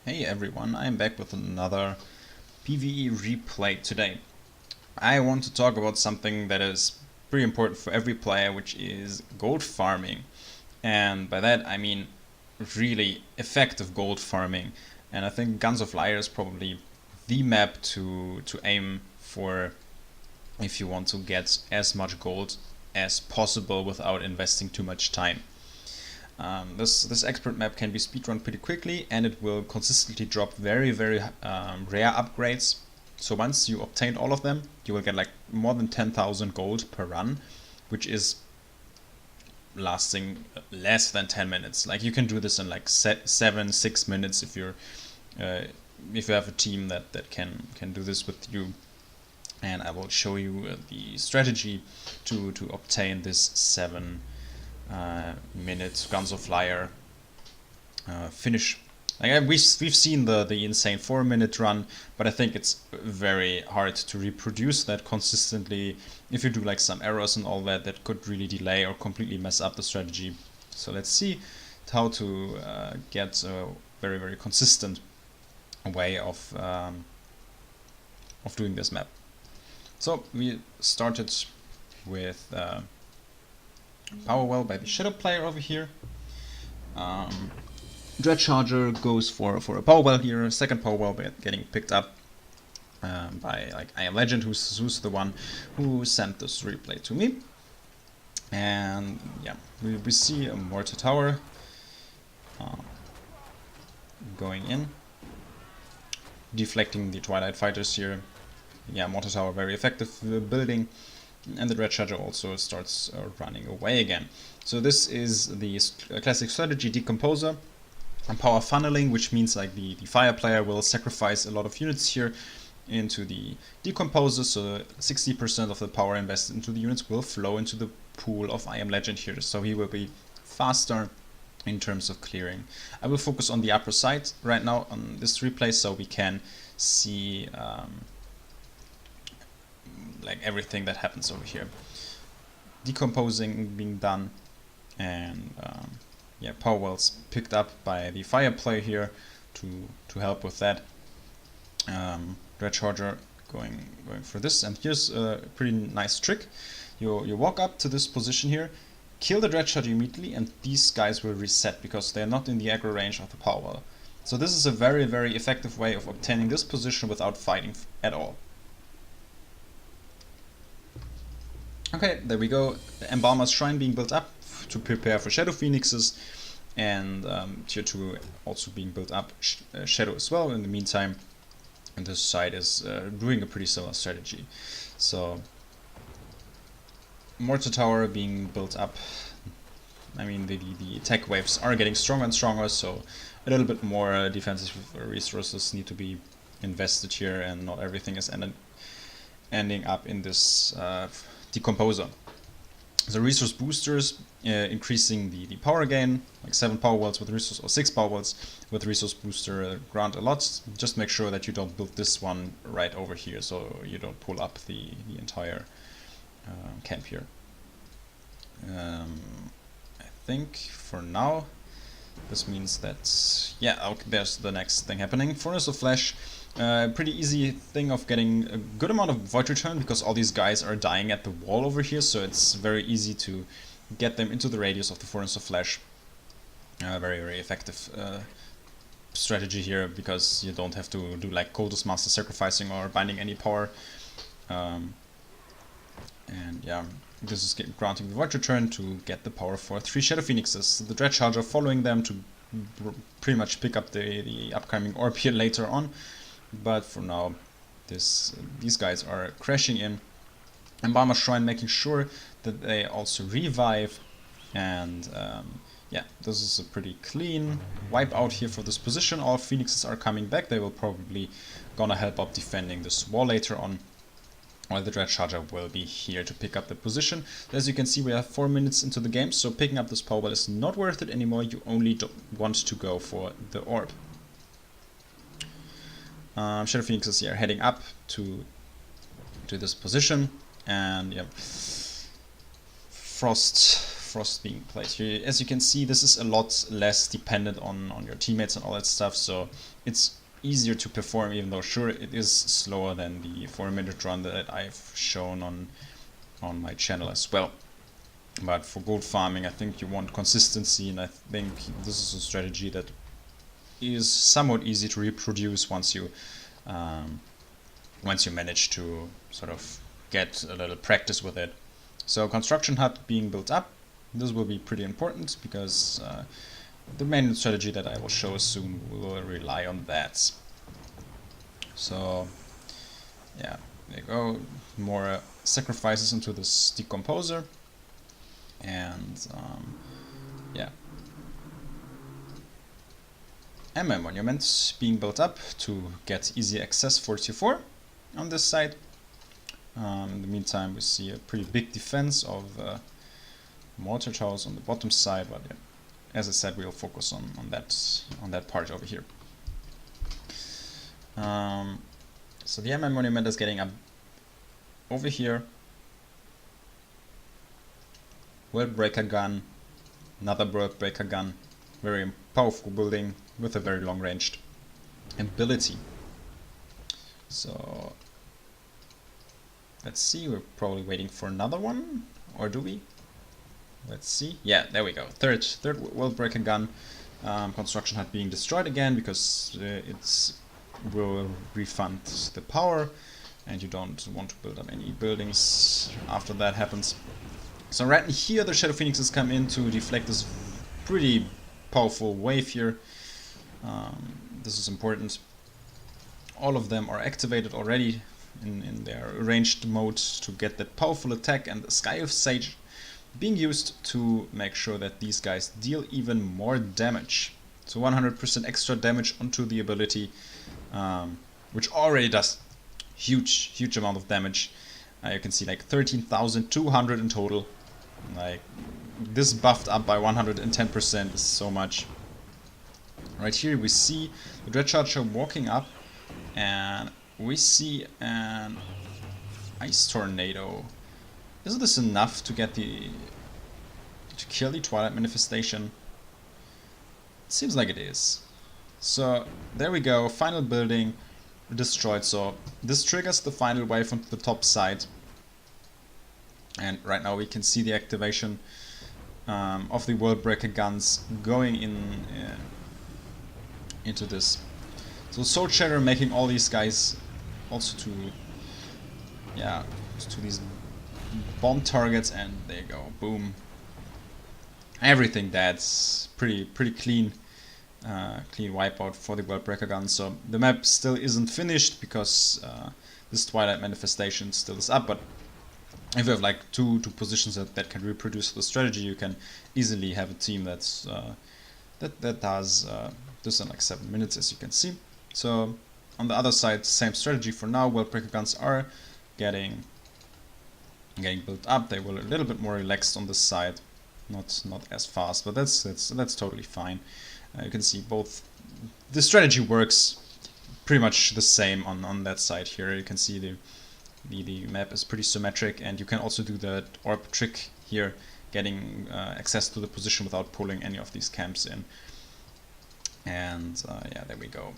Hey everyone, I'm back with another PvE replay today. I want to talk about something that is pretty important for every player, which is gold farming. And by that I mean really effective gold farming. And I think Guns of Liar is probably the map to aim for if you want to get as much gold as possible without investing too much time. This expert map can be speedrun pretty quickly, and it will consistently drop very rare upgrades. So once you obtain all of them, you will get like more than 10,000 gold per run, which is lasting less than 10 minutes. Like you can do this in like 6 minutes if you have a team that can do this with you. And I will show you the strategy to obtain this 7 minute Guns of Liar finish. Like we've seen the insane 4 minute run, but I think it's very hard to reproduce that consistently. If you do like some errors and all that, that could really delay or completely mess up the strategy. So let's see how to get a very consistent way of doing this map. So we started with Power Well by the Shadow player over here. Dread Charger goes for a Power Well here. Second Power Well getting picked up by like I Am Legend, who's the one who sent this replay to me. And yeah, we see a Mortar Tower going in, deflecting the Twilight Fighters here. Yeah, Mortar Tower very effective building. And the Dread Charger also starts running away again. So this is the classic strategy decomposer and power funneling, which means like the fire player will sacrifice a lot of units here into the decomposer, so 60% of the power invested into the units will flow into the pool of I Am Legend here, so he will be faster in terms of clearing. I will focus on the upper side right now on this replay so we can see like everything that happens over here. Decomposing being done, and yeah, power wells picked up by the fire player here to help with that. Dread Charger going for this, and here's a pretty nice trick. You walk up to this position here, kill the Dread Charger immediately, and these guys will reset because they're not in the aggro range of the power well. So this is a very effective way of obtaining this position without fighting at all. Okay, there we go. The Embalmer's Shrine being built up to prepare for Shadow Phoenixes, and Tier 2 also being built up, Shadow as well in the meantime. And this side is doing a pretty similar strategy. So, Mortar Tower being built up. I mean, the attack waves are getting stronger and stronger, so a little bit more defensive resources need to be invested here, and not everything is ending up in this decomposer. The resource boosters increasing the power gain, like 7 power wells with resource, or 6 power wells with resource booster grant a lot. Just make sure that you don't build this one right over here, so you don't pull up the entire camp here. I think for now this means that, yeah, okay, there's the next thing happening. Furnace of Flesh. Pretty easy thing of getting a good amount of void return because all these guys are dying at the wall over here, so it's very easy to get them into the radius of the Furnace of Flesh. Very effective strategy here because you don't have to do like Coldest Master sacrificing or binding any power. And yeah, this is granting the void return to get the power for 3 Shadow Phoenixes. So the Dread Charger following them to pretty much pick up the upcoming orb here later on. But for now, these guys are crashing in. Embalmer's Shrine making sure that they also revive, and yeah, this is a pretty clean wipe out here for this position. All Phoenixes are coming back. They will probably gonna help up defending this wall later on, while the Dread Charger will be here to pick up the position. As you can see, we are 4 minutes into the game, so picking up this power well is not worth it anymore. You only want to go for the orb. Shadow Phoenixes here heading up to this position, and yeah, Frost frost being placed here. As you can see, this is a lot less dependent on your teammates and all that stuff, so it's easier to perform, even though sure it is slower than the 4-minute run that I've shown on my channel as well. But for gold farming, I think you want consistency, and I think this is a strategy that is somewhat easy to reproduce once you manage to sort of get a little practice with it. So construction hut being built up, this will be pretty important because the main strategy that I will show soon will rely on that. So yeah, there you go, more sacrifices into this decomposer, and yeah, and my monuments being built up to get easy access for tier 4 on this side. In the meantime, we see a pretty big defense of mortar towers on the bottom side, but yeah, as I said, we'll focus on that part over here. So the MM monument is getting up over here. World Breaker gun, another World Breaker gun, very powerful building with a very long ranged ability. So let's see, we're probably waiting for another one, or do we? Let's see. Yeah, there we go. Third World Breaker gun. Construction hut being destroyed again because it will refund the power, and you don't want to build up any buildings after that happens. So right here, the Shadow Phoenixes come in to deflect this pretty powerful wave here. This is important. All of them are activated already in their ranged mode to get that powerful attack, and the Sky of Sage being used to make sure that these guys deal even more damage. So 100% extra damage onto the ability, which already does huge amount of damage. You can see like 13,200 in total. Like this buffed up by 110% is so much. Right here we see the Dread Charger walking up, and we see an Ice Tornado. Is this enough to get to kill the Twilight Manifestation? It seems like it is. So there we go, final building destroyed. So this triggers the final wave onto the top side, and right now we can see the activation of the World Breaker guns going into this. So Soul Shatter making all these guys also to these bomb targets, and there you go, boom. Everything that's pretty clean, clean wipeout for the World Breaker gun. So the map still isn't finished because this Twilight Manifestation still is up, but if you have like two positions that can reproduce the strategy, you can easily have a team that's that does this in like 7 minutes, as you can see. So on the other side, same strategy for now. World Breaker guns are getting built up. They were a little bit more relaxed on this side, not as fast, but that's totally fine. You can see both. The strategy works pretty much the same on that side here. You can see the map is pretty symmetric, and you can also do the orb trick here, getting access to the position without pulling any of these camps in. And yeah, there we go.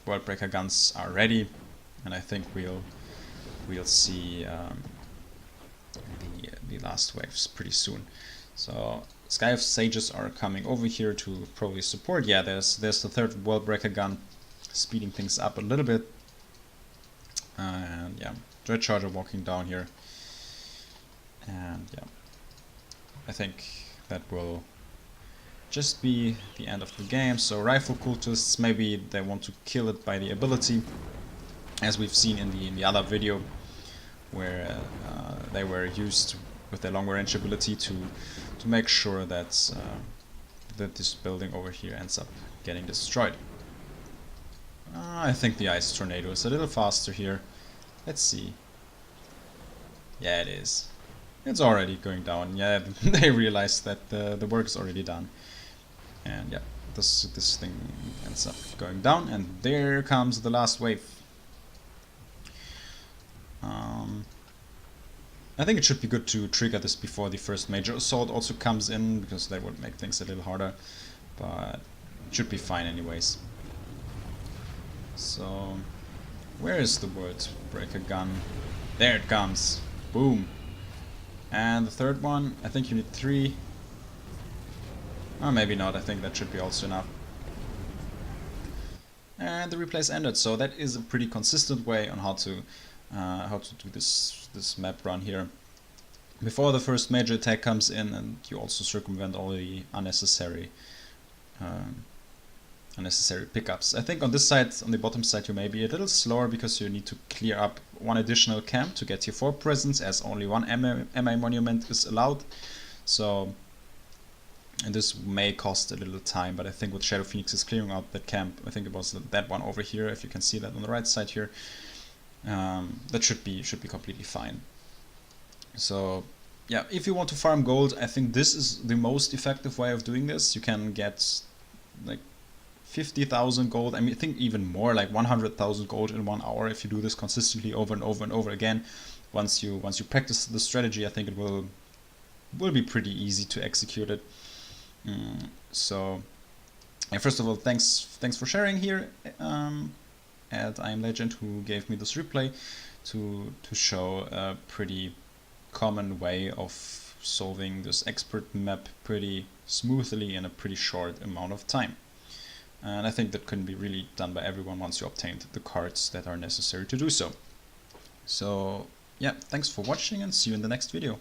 World Breaker guns are ready, and I think we'll see the last waves pretty soon. So Sky of Sages are coming over here to probably support. Yeah, there's the third World Breaker gun speeding things up a little bit, and yeah, Dread Charger walking down here, and yeah, I think that will just be the end of the game. So Rifle Cultists, maybe they want to kill it by the ability, as we've seen in the other video, where they were used with their long range ability to make sure that that this building over here ends up getting destroyed. I think the Ice Tornado is a little faster here. Let's see. Yeah, it is. It's already going down. Yeah, they realized that the work is already done. And yeah, this thing ends up going down, and there comes the last wave. I think it should be good to trigger this before the first major assault also comes in, because that would make things a little harder, but it should be fine anyways. So, where is the word breaker gun? There it comes! Boom! And the third one, I think you need 3. Or maybe not, I think that should be also enough. And the replays ended, so that is a pretty consistent way on how to do this map run here. Before the first major attack comes in, and you also circumvent all the unnecessary pickups. I think on this side, on the bottom side, you may be a little slower because you need to clear up 1 additional camp to get your 4 presence, as only 1 MA monument is allowed. So, and this may cost a little time, but I think with Shadow Phoenix is clearing out that camp, I think it was that one over here, if you can see that on the right side here, that should be completely fine. So yeah, if you want to farm gold, I think this is the most effective way of doing this. You can get like 50,000 gold, I think even more, like 100,000 gold in 1 hour if you do this consistently over and over and over again. Once you practice the strategy, I think it will be pretty easy to execute it. So, and first of all, thanks for sharing here at I Am Legend, who gave me this replay to show a pretty common way of solving this expert map pretty smoothly in a pretty short amount of time. And I think that can be really done by everyone once you obtained the cards that are necessary to do so. So yeah, thanks for watching and see you in the next video.